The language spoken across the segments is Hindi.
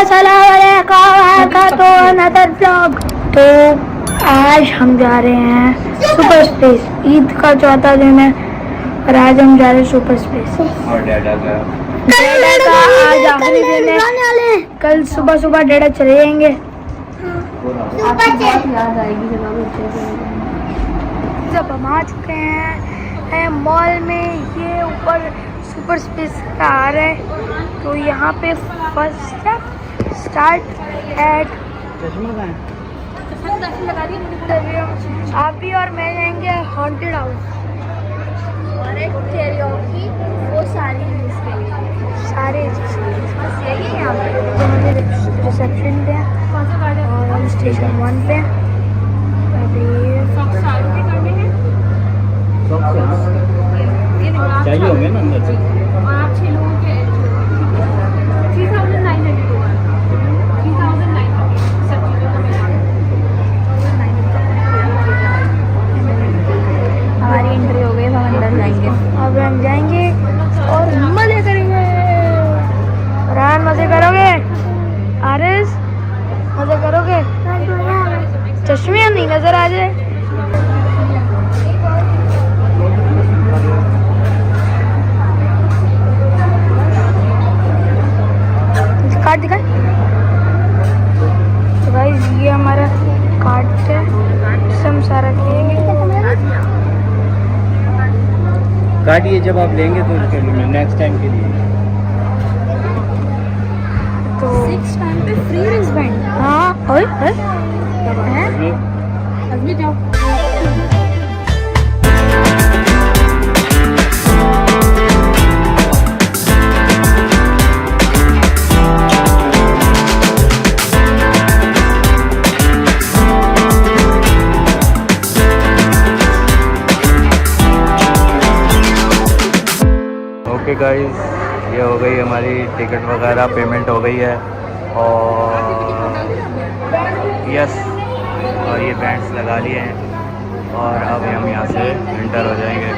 अस्सलाम वालेकुम अनदर ब्लॉग। तो आज हम जा रहे हैं सुपर स्पेस। ईद का चौथा दिन है और आज हम जा रहे हैं सुपर स्पेस। और डैडा का आज आखिरी दिन है। कल सुबह सुबह डैडा चले जाएंगे। जब हम आ चुके हैं मॉल में, ये ऊपर सुपर स्पेस का आ रहा है। तो यहाँ पे फर्स्ट स्टार्ट एट आप भी और मैं जाएंगे हॉन्टेड हाउस और एक कैरियोकी, वो सारी इसके लिए सारे बस यही है यहाँ पे। तो हमें रिसेप्शन पे कौन सा कार्ड है? और हम स्टेशन 1 पे अभी सॉक्स चालू भी करने हैं, ये देखो आप चाहिए होंगे ना अंदर से। और आप 6 लोगों के 3900 होगा, 3900 सब चीज़ों का मिला हमारी एंट्री हो गई। हम अंदर जाएंगे, अब हम जाएंगे और मजे करेंगे। रान मजे करोगे? आरिस मजे करोगे? चश्मे नहीं नजर आ जाए। कार्ड दिखाए। तो गाइस ये हमारा कार्ड है, हम सारा लेंगे। काटिए जब आप लेंगे तो उसके लिए नेक्स्ट टाइम के लिए। तो 6 टाइम पे फ्री रिस्टबैंड। हाँ और अभी जाओ। ओके गाइस, ये हो गई हमारी टिकट वगैरह, पेमेंट हो गई है और यस, और ये बैंड्स लगा लिए हैं और अब हम यहाँ से एंटर हो जाएंगे।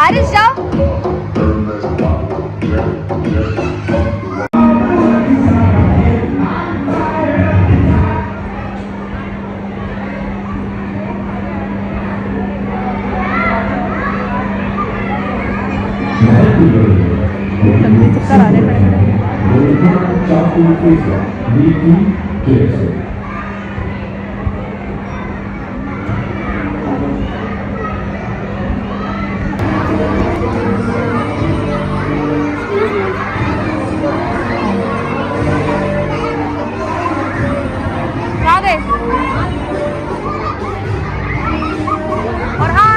आरिस जाओ। चक्कर आने पड़ेंगे। और हाँ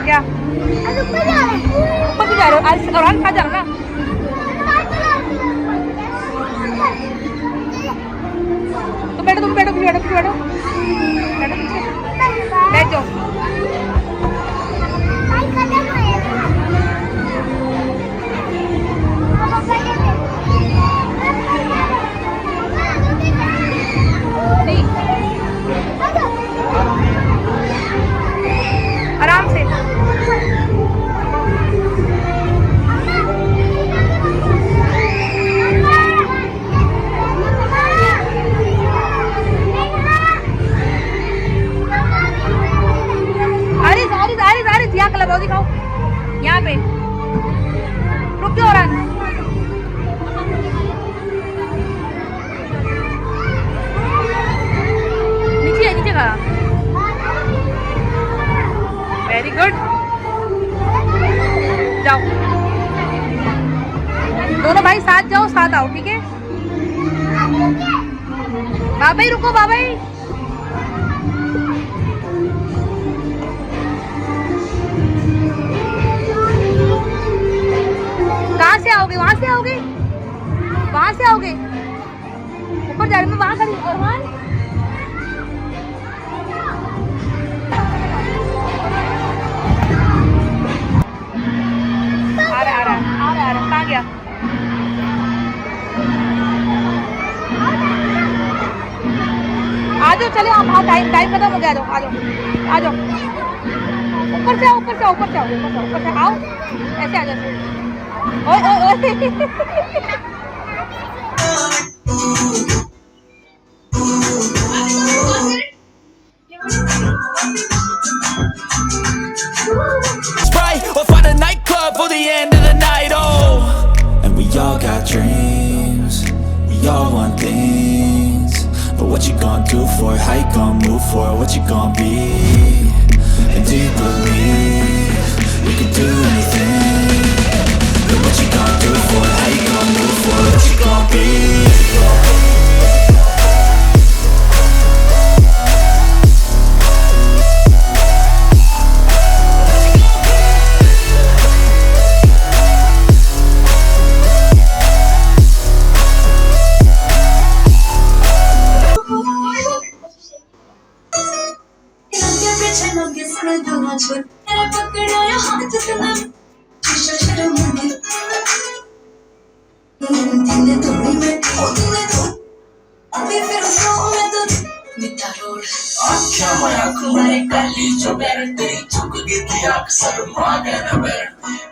क्या ऊपर भी जा रहे हो? आज और खा जाओ ना। तो बैठो, तुम बैठो, बैठो, बैठो, बैठो पीछे, बैठ जाओ। बाबाई रुको बाबाई। कहाँ से आओगे? वहां से आओगे? वहां से आओगे? ऊपर जा रही मैं वहां खड़ी और वहां आ रहा कहाँ गया? आ जाओ चले आप। टाइम खत्म हो गया। आ जाओ ऊपर से आओ आओ ऐसे आ जाओ। ओए Sprite or find a nightclub for the end of the night, oh. And we all got dreams, we all want things, but what you gonna do for it? How you gonna move for it? What you gonna be? And do you believe you can do anything? But what you gonna do for it? How you gonna move for it? What you gonna be?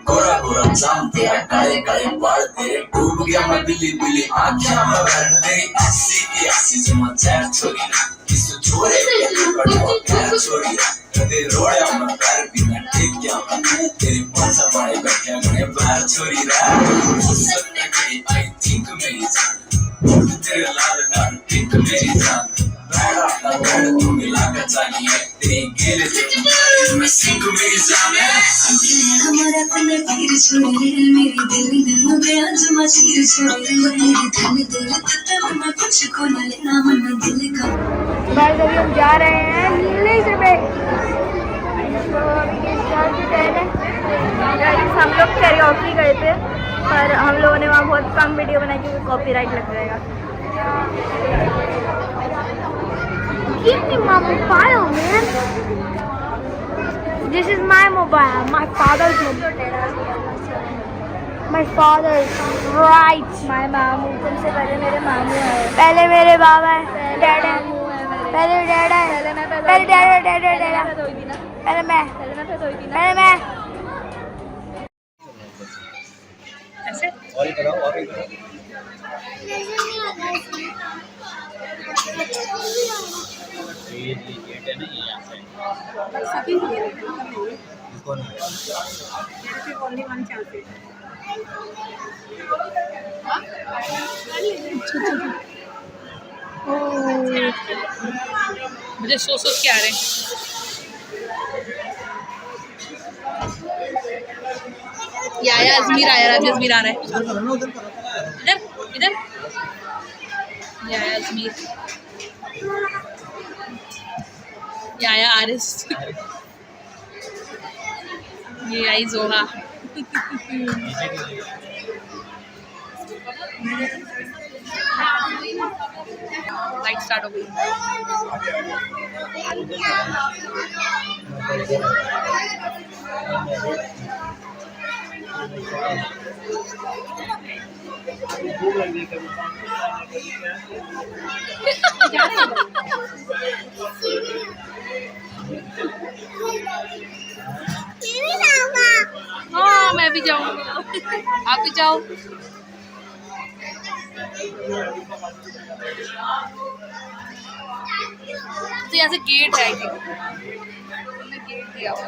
Gora Gora चांद तेरा काले काले बाल तेरे डूब गया मैं बिल्ली बिल्ली आँखियाँ में बैठ तेरी ऐसी की ऐसी जमा चैर छोरी ना किसको छोड़े कटवा पैर छोरी ना तेरे रोड़े में पैर भी मैं टेक गया मैं तेरी पांचा पाए बैठे मैं पैर छोरी ना फुर्सत न गई आई थिंक मेरी जान तेरे लाल दान थिंक मेरी जान बैठा ना बैठ तू मिला कर जानिए तेरी गेले से मैं सिंक मेरी जान है हमारा तने पीर छोड़े मेरी दिल ने हो गया जमा चीर छोड़े मेरी दिल तक मैं कुछ को न लेना मन दिल का। गाइस अभी हम जा रहे हैं नीलेश्वर में। तो अभी ये स्टार की ट्रेन है। गाइस हम लोग कैरियोकी गए थे पर हम लोगों ने वहाँ बहुत कम वीडियो बनाई क्योंकि कॉपीराइट लग जाएगा। Give me my mobile, man. This is my mobile. My father's mobile. My father's right. My मामू तुमसे पहले मेरे मामू है। पहले मेरे बाबा है। डैड है। पहले डैड है। पहले डैड पहले मैं। ऐसे और ही कराओ ये गेट है ना ये यहाँ से कौन है ओनली वन चांस है। मुझे सोच के आ रहे हैं। या अजमीर आया राज अजमीर आ रहा है इधर इधर या अजमीर या आरिस ये आई जोहा लाइट स्टार्ट हो गई। हाँ मैं भी जाऊँगा आप भी जाओ। तो यहाँ से गेट है आई थिंक गेट दिया हुआ